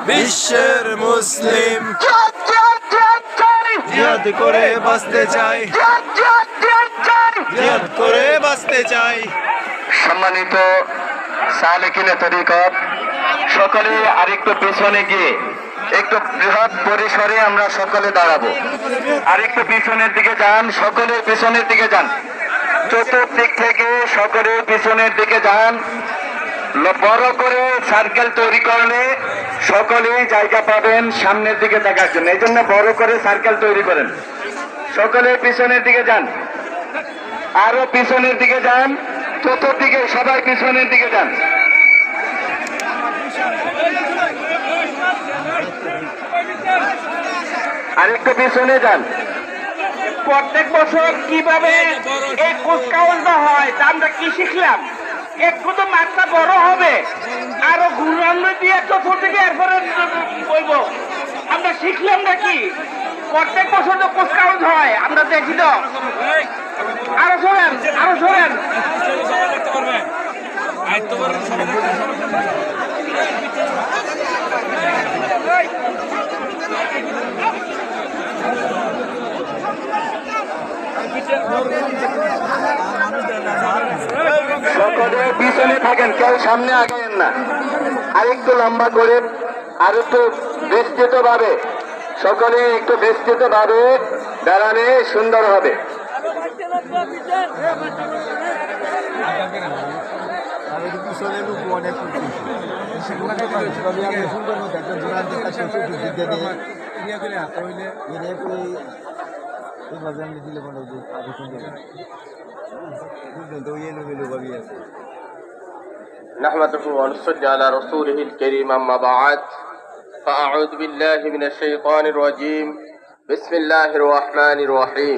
বিশ্বের মুসলিম জিহাদ করে বাঁচতে চাই, জিহাদ করে বাঁচতে চাই। সম্মানিত সালেকিনে তরিকত, সকলে আরেকটু পেছনে গিয়ে একটু বৃহৎ পরিসরে আমরা সকলে দাঁড়াবো। আরেকটু পিছনের দিকে যান, সকলের পিছনের দিকে যান, চতুর্দিক থেকে সকলের পিছনের দিকে যান। বড় করে সার্কেল তৈরি করলে সকলেই জায়গা পাবেন সামনের দিকে দেখার জন্য, এই জন্য বড় করে সার্কেল তৈরি করেন। সকলের পিছনের দিকে যান, আরো পিছনের দিকে যান, চতুর্দিকে সবাই পিছনের দিকে যান। আরেকটু পিছনে যান। প্রত্যেক বছর কিভাবে এই কুচকাওয়াজটা হয় তা আমরা কি শিখলাম? একটু তো মাত্রা বড় হবে, আরো ঘুরানো দিয়ে চতুর্দিকে এরপরে বলব আমরা শিখলাম নাকি? প্রত্যেক বছর তো কুচকাওয়াজ হয়, আমরা দেখি তো। আরো শোনেন, আরো শোনেন। সকলে পিছনে থাকেন, কেউ সামনে আগেন না। আরেকটু লম্বা করে, আর একটু বিস্তৃত ভাবে, সকলে একটু বিস্তৃত ভাবে দাঁড়ালে সুন্দর হবে। نحمده ونصلي على رسوله الكريم أما بعد فأعوذ بالله من الشيطان الرجيم بسم الله الرحمن الرحيم